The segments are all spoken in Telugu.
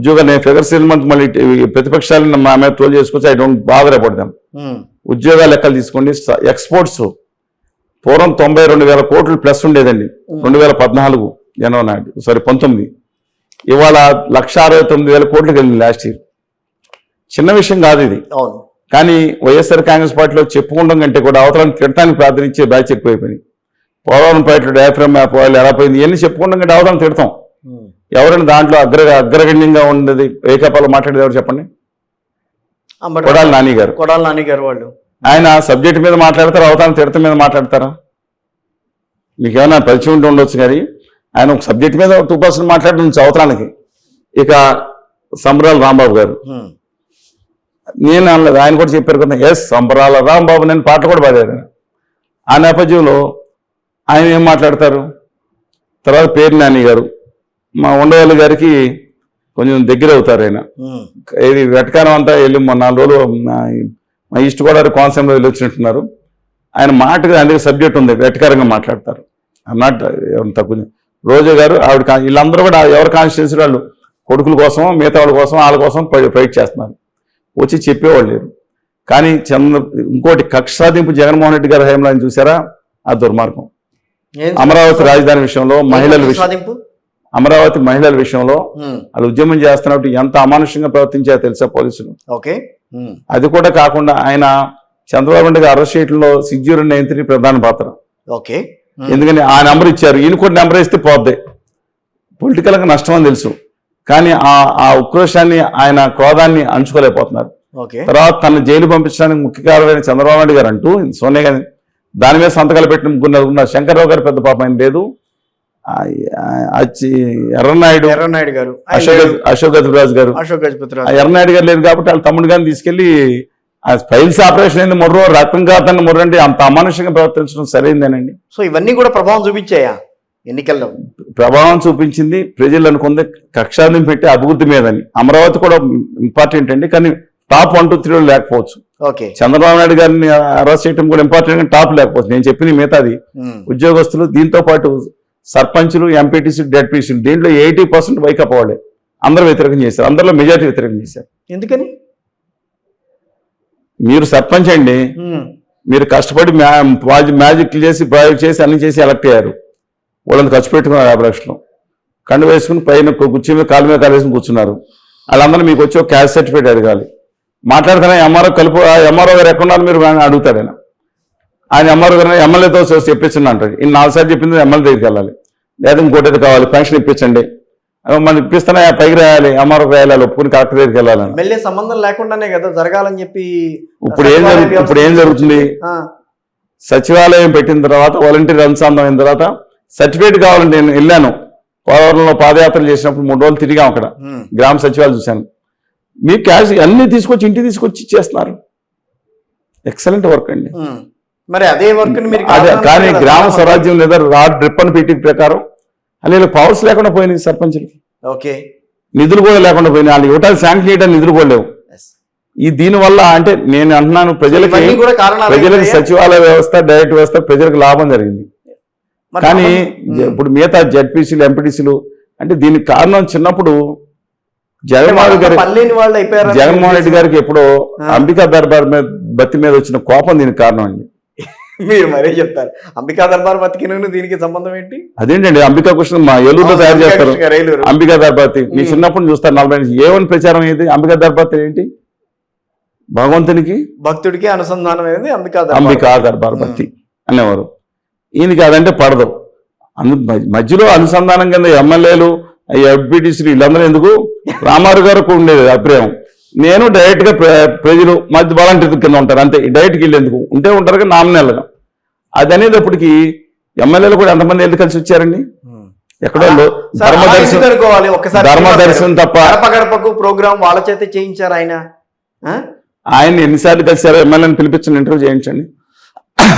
ఉద్యోగాలు నేను ఫిగర్స్ ఎలిమెంట్ మళ్ళీ ప్రతిపక్షాలను మా మీద ట్రోల్ చేసుకొచ్చి I don't bother about them. ఉద్యోగాలు లెక్కలు తీసుకోండి. ఎక్స్పోర్ట్స్ పూర్వం 92,000 కోట్లు ప్లస్ ఉండేదండి 2014 జనవరి నాటి 19. ఇవాళ 169,000 కోట్లకి వెళ్ళింది లాస్ట్ ఇయర్. చిన్న విషయం కాదు ఇది. కానీ వైఎస్ఆర్ కాంగ్రెస్ పార్టీలో చెప్పుకోవడం కంటే కూడా అవతలను తిడటానికి ప్రార్థనించే బ్యాచ్ ఎక్కువైపోయింది. పోలవరం పార్టీలో డయాఫ్రమ్ వాళ్ళు ఎలా పోయింది ఇవన్నీ చెప్పుకోవడం కంటే అవతలను తిడతాం. ఎవరైనా దాంట్లో అగ్రగణ్యంగా ఉండేది ఏకపాలో మాట్లాడేది ఎవరు చెప్పండి? కొడాలి నాని గారు. వాళ్ళు ఆయన సబ్జెక్ట్ మీద మాట్లాడతారు, అవతలను తిడత మీద మాట్లాడతారా? మీకు ఏమైనా పరిచయం ఉంటూ ఉండొచ్చు కానీ ఆయన ఒక సబ్జెక్ట్ మీద 2% మాట్లాడడం అవతరానికి. ఇక సంబరాల రాంబాబు గారు, నేను అనలేదు, ఆయన కూడా చెప్పారు కదా, ఎస్ సంబరాల రాంబాబు నేను పాటలు కూడా పాడారు. ఆ నేపథ్యంలో ఆయన ఏం మాట్లాడతారు? తర్వాత పేరు నాని గారు మా ఉండవల్లి గారికి కొంచెం దగ్గర అవుతారు. ఆయన ఇది వెటకారం అంతా వెళ్ళి 4 రోజులు మా ఈస్ట్ గోదావరి కోనసీమలో వెళ్ళి వచ్చినట్టున్నారు. ఆయన మాటగా అందుకే సబ్జెక్ట్ ఉంది, వెటకారంగా మాట్లాడతారు. అన్నట్టు తక్కువ. రోజా గారు ఆవిడ వీళ్ళందరూ కూడా ఎవరి కాన్స్టిట్యూన్సీ వాళ్ళు కొడుకుల కోసం మిగతా వాళ్ళ కోసం వాళ్ళ కోసం ఫైట్ చేస్తున్నారు. వచ్చి చెప్పేవాళ్ళు లేరు. కానీ ఇంకోటి కక్ష సాధింపు జగన్మోహన్ రెడ్డి గారి హయాంలో ఆయన చూసారా? ఆ దుర్మార్గం. అమరావతి రాజధాని విషయంలో అమరావతి మహిళల విషయంలో వాళ్ళు ఉద్యమం చేస్తున్నప్పుడు ఎంత అమానుషంగా ప్రవర్తించారో తెలుసా పోలీసులు? అది కూడా కాకుండా ఆయన చంద్రబాబు నాయుడు గారు అరెస్ట్ చేయడంలో 6093 ప్రధాన పాత్ర. ఎందుకని ఆ నెంబర్ ఇచ్చారు, ఈయన కూడా నెంబర్ ఇస్తే పోద్ది. పొలిటికల్గా నష్టం అని తెలుసు, కానీ ఆ ఉక్రోషాన్ని ఆయన క్రోధాన్ని అంచుకోలేకపోతున్నారు. తర్వాత తన జైలు పంపించడానికి ముఖ్య కారణమైన చంద్రబాబు నాయుడు గారు అంటూ సోనియా గాంధీ దాని మీద సంతకాలు పెట్టిన ముగ్గురు శంకర్రావు గారు పెద్ద పాపం ఆయన లేదు, ఎర్రనాయుడు గారు, అశోక్ గజపతిరాజు గారు, ఎర్రనాయుడు గారు లేదు కాబట్టి వాళ్ళ తమ్ముడు గారిని తీసుకెళ్లి ఫైల్స్ ఆపరేషన్ అయింది. మొర్రో రక్తం కాదని మొర్ర అంటే అంత అమానుషంగా ప్రవర్తించడం సరైందేనండి. సో ఇవన్నీ కూడా ప్రభావం చూపించాయా ఎన్నికల్లో? ప్రభావం చూపించింది. ప్రజలు అనుకుంది కక్షాన్ని పెట్టి అభివృద్ధి మీదని. అమరావతి కూడా ఇంపార్టెంట్ అండి, కానీ టాప్ 1, 2, 3 లేకపోవచ్చు. చంద్రబాబు నాయుడు గారిని అరెస్ట్ చేయడం కూడా ఇంపార్టెంట్, కానీ టాప్ లేకపోవచ్చు. నేను చెప్పిన మిగతాది ఉద్యోగస్తులు, దీంతో పాటు సర్పంచులు, ఎంపీటీసీ, డెడ్పీసీలు, దీంట్లో 80% వైకాపా వాళ్ళే. అందరూ వ్యతిరేకం చేశారు, అందరిలో మెజార్టీ వ్యతిరేకం చేశారు. ఎందుకని? మీరు సర్పంచ్ అండి, మీరు కష్టపడి మ్యాజిక్ చేసి ప్రాజెక్ట్ చేసి అన్ని చేసి ఎలక్ట్ అయ్యారు. వాళ్ళని ఖర్చు పెట్టుకున్నారు 50 లక్షలు, కండు వేసుకుని పైన కుర్చీ మీద కాలు మీద కాలు వేసుకుని కూర్చున్నారు. వాళ్ళందరూ మీకు వచ్చి ఒక క్యాస్ట్ సర్టిఫికేట్ అడగాలి. మాట్లాడుతున్నా ఎంఆర్ఓ గారు ఎక్కడున్నారు మీరు అడుగుతాడు. ఆయన ఎంఆర్ఓ గారు ఎమ్మెల్యేతో చెప్పించండి అంటాడు. ఇన్ని 4 సార్లు చెప్పింది ఎమ్మెల్యే దగ్గరికి వెళ్ళాలి, లేదా ఇంకోటి కావాలి, పెన్షన్ ఇప్పించండి, మనం ఇప్పిస్తున్నా పైకి రాయాలి, ఎంఆర్ఓ రాయాలి, ఒప్పుకుని కలెక్టర్ దగ్గరికి వెళ్ళాలని. ఎమ్మెల్యే సంబంధం లేకుండానే కదా జరగాలని చెప్పి. ఇప్పుడు ఏం జరుగుతుంది? సచివాలయం పెట్టిన తర్వాత వాలంటీర్ అనుసంధానం అయిన తర్వాత సర్టిఫికేట్ కావాలంటే నేను వెళ్ళాను, పోలవరంలో పాదయాత్రలు చేసినప్పుడు 3 రోజులు తిరిగాం, అక్కడ గ్రామ సచివాలయం చూశాను. మీ క్యాష్ అన్ని తీసుకొచ్చి ఇంటికి తీసుకొచ్చి ఇచ్చేస్తున్నారు. ఎక్సలెంట్ వర్క్ అండి. మరి అదే వర్క్ కానీ గ్రామ స్వరాజ్యం లేదా డ్రిప్ అండ్ పీటీ ప్రకారం అలాగే పవర్స్ లేకుండా పోయినాయి సర్పంచులకి. నిధులు కూడా లేకుండా పోయినాయి. వాళ్ళు ఇవ్వటానికి శాంక్షన్ చేయడానికి నిధులు కూడా లేవు. దీనివల్ల అంటే నేను అంటున్నాను, ప్రజలకి సచివాలయ వ్యవస్థ, డైరెక్ట్ వ్యవస్థ ప్రజలకు లాభం జరిగింది. కానీ ఇప్పుడు మిగతా జడ్పీసీలు, ఎంపీటీసీలు అంటే దీనికి కారణం చిన్నప్పుడు జగన్మోహన్ రెడ్డి గారికి ఎప్పుడో అంబికా దర్బార్ మీద బత్తి మీద వచ్చిన కోపం దీనికి కారణం అండి. మీరు మరే చెప్తారు. అంబికా దర్బార్ బతికి దీనికి సంబంధం ఏంటి? అదేంటండి, అంబికా కృష్ణ మా ఏలూరులో తయారు చేస్తారు అంబికా దర్బాతి. మీ చిన్నప్పుడు చూస్తారు 40 ఏమని ప్రచారం అయ్యేది? అంబికా దర్బాతి ఏంటి? భగవంతునికి భక్తుడికి అనుసంధానం అనేది అంబికా దర్బార్ బత్తి అనేవారు. ఈయనకి అదంటే పడదు. మధ్యలో అనుసంధానం కింద ఎమ్మెల్యేలు, ఎంపీటీసీలు వీళ్ళందరూ ఎందుకు? రామారావు గారు ఉండేది అభిప్రాయం. నేను డైరెక్ట్ గా ప్రజలు మధ్య వాలంటీర్ కింద ఉంటారు అంతే. డైరెక్ట్కి వెళ్ళేందుకు ఉంటే ఉంటారు కదా నామినల్గా. అది అనేటప్పటికి ఎమ్మెల్యేలు కూడా ఎంతమంది వెళ్ళి కలిసి వచ్చారండి? ఎక్కడో ధర్మదర్శనం తప్ప గడపకు ప్రోగ్రామ్ వాళ్ళ చేత చేయించారు. ఆయన ఎన్నిసార్లు కలిసారో ఎమ్మెల్యేని పిలిపించండి, ఇంటర్వ్యూ చేయించండి.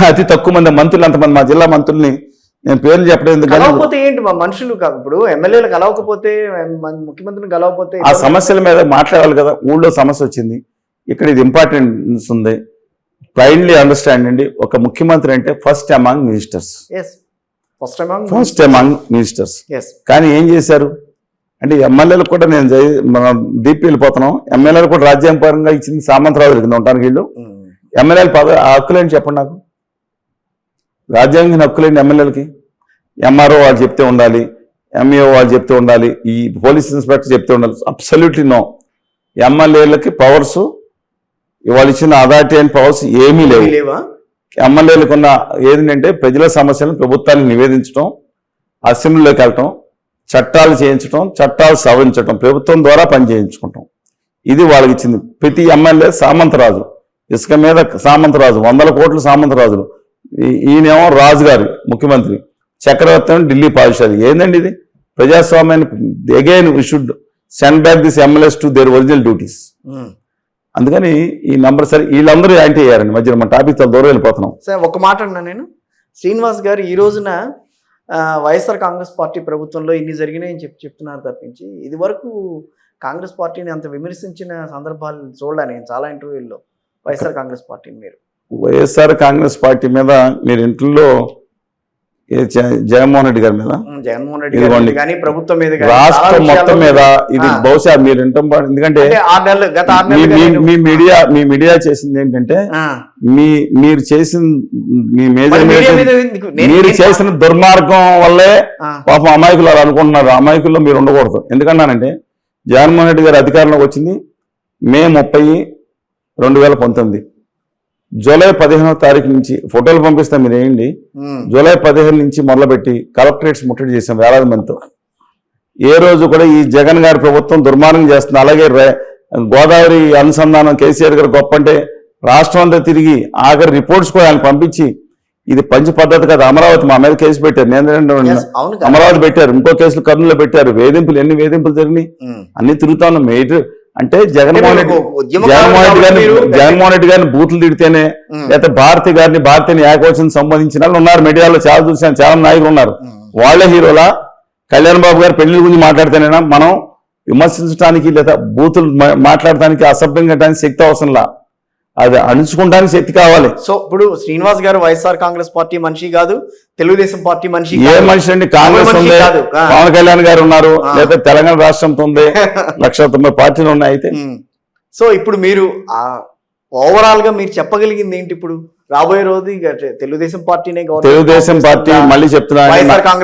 అతి తక్కువ మంది మంత్రులు, అంతమంది మా జిల్లా మంత్రుల్ని నేను పేర్లు చెప్పడం ఎందుకు? కలవకపోతే ఏంటి మా మనుషులు? ఇప్పుడు ఎమ్మెల్యేలు కలవకపోతే, ముఖ్యమంత్రిని కలవకపోతే ఆ సమస్యల మీద మాట్లాడాలి కదా. ఊళ్ళో సమస్య వచ్చింది, ఇక్కడ ఇది ఇంపార్టెన్స్ ఉంది. కైండ్లీ అండర్స్టాండ్ అండి, ఒక ముఖ్యమంత్రి అంటే ఫస్ట్ అమాంగ్ మినిస్టర్స్. కానీ ఏం చేశారు? అంటే ఎమ్మెల్యేలకు కూడా నేను మనం డీపీ వెళ్ళిపోతున్నాం. ఎమ్మెల్యేలు కూడా రాజ్యాంగపరంగా ఇచ్చింది సామంతరాజులకి ఉండటానికి వీళ్ళు. ఎమ్మెల్యేల హక్కులు ఏంటి చెప్పండి నాకు. రాజ్యాంగ హక్కులేంటి ఎమ్మెల్యేలకి? ఎంఆర్ఓ వాళ్ళు చెప్తే ఉండాలి, ఎంఈఓ వాళ్ళు చెప్తే ఉండాలి, ఈ పోలీస్ ఇన్స్పెక్టర్ చెప్తే ఉండాలి. Absolutely no. ఎమ్మెల్యేలకి పవర్స్ ఇవాళ ఇచ్చిన అథారిటీ అండ్ పవర్స్ ఏమీ లేవు. ఎమ్మెల్యేలకు ఉన్న ఏంటంటే ప్రజల సమస్యలను ప్రభుత్వానికి నివేదించడం, అసెంబ్లీలోకి వెళ్ళటం, చట్టాలు చేయించడం, చట్టాలు సవరించడం, ప్రభుత్వం ద్వారా పని చేయించుకుంటాం. ఇది వాళ్ళకి ఇచ్చింది. ప్రతి ఎమ్మెల్యే సామంతరాజు, ఇసుక మీద సామంతరాజు, 100 కోట్ల సామంతరాజులు. ఈయనేమో రాజుగారి ముఖ్యమంత్రి, చక్రవర్తి ఢిల్లీ పాలిషాది. ఏందండి ఇది? ప్రజాస్వామ్యాన్ని again we should send back this MLAs to their original duties. అందుకని ఈ నంబర్ సరే వీళ్ళందరూ యాంటీ అయ్యారండి. మధ్యలో మన టాపిక్ చాలా దూరం వెళ్ళిపోతున్నాం. సార్ ఒక మాట అన్నా నేను, శ్రీనివాస్ గారు ఈ రోజున వైఎస్ఆర్ కాంగ్రెస్ పార్టీ ప్రభుత్వంలో ఇన్ని జరిగినాయని చెప్తున్నారు తప్పించి ఇది వరకు కాంగ్రెస్ పార్టీని అంత విమర్శించిన సందర్భాలు చూడలే నేను చాలా ఇంటర్వ్యూల్లో. వైఎస్ఆర్ కాంగ్రెస్ పార్టీని మీరు వైఎస్ఆర్ కాంగ్రెస్ పార్టీ మీద మీరు ఇంట్లో జగన్మోహన్ రెడ్డి గారి మీద, జగన్మోహన్ రెడ్డి గారి కానీ ప్రభుత్వం మీద రాష్ట్రం మొత్తం మీద ఇది బహుశా మీరు వింటాం. ఎందుకంటే మీ మీడియా చేసింది ఏంటంటే మీరు చేసిన మీరు చేసిన దుర్మార్గం వల్లే పాపం అమాయకులు అలా అనుకుంటున్నారు. అమాయకుల్లో మీరు ఉండకూడదు. ఎందుకన్నానంటే జగన్మోహన్ రెడ్డి గారి అధికారంలోకి వచ్చింది మే 30, 2019. జూలై 15వ తారీఖు నుంచి ఫోటోలు పంపిస్తాం మీరు వేయండి. జూలై 15 నుంచి మొదలుపెట్టి కలెక్టరేట్స్ ముట్టడి చేసాం వేలాది మందితో. ఏ రోజు కూడా ఈ జగన్ గారి ప్రభుత్వం దుర్మార్గం చేస్తుంది. అలాగే గోదావరి అనుసంధానం కేసీఆర్ గారు గొప్ప అంటే రాష్ట్రం అంతా తిరిగి ఆఖరి రిపోర్ట్స్ కూడా ఆయన పంపించి ఇది పంచి పద్ధతి కాదు. అమరావతి మా మీద కేసు పెట్టారు. అమరావతి పెట్టారు, ఇంకో కేసులు కర్నూలులో పెట్టారు. వేధింపులు ఎన్ని వేధింపులు జరిగినాయి అన్ని తిరుగుతా ఉన్నాం. అంటే జగన్మోహన్ రెడ్డి గారిని బూతులు తిడితేనే, లేకపోతే భారతీని ఏకవచనం సంబంధించిన వాళ్ళు ఉన్నారు. మీడియాలో చాలా చూసాను, చాలా నాయకులు ఉన్నారు. వాళ్ళే హీరోలా. కళ్యాణ్ బాబు గారు పెళ్లి గురించి మాట్లాడితేనేనా మనం విమర్శించడానికి లేదా బూతులు మాట్లాడటానికి, అసభ్యం కట్టడానికి శక్తి అవసరంలా, అది అణుచుకుంటానికి శక్తి కావాలి. సో ఇప్పుడు శ్రీనివాస్ గారు వైఎస్ఆర్ కాంగ్రెస్ పార్టీ మనిషి కాదు, తెలుగుదేశం పార్టీ మనిషి. ఏ మనిషి అండి? కాంగ్రెస్ ఉంది, పవన్ కళ్యాణ్ గారు ఉన్నారు, లేదా తెలంగాణ రాష్ట్రంతో ఉంది, 190 పార్టీలు ఉన్నాయి. అయితే సో ఇప్పుడు మీరు ఓవరాల్ గా మీరు చెప్పగలిగింది ఏంటి? ఇప్పుడు రాబోయే రోజు తెలుగుదేశం పార్టీనే, తెలుగుదేశం పార్టీ మళ్ళీ చెప్తున్నా,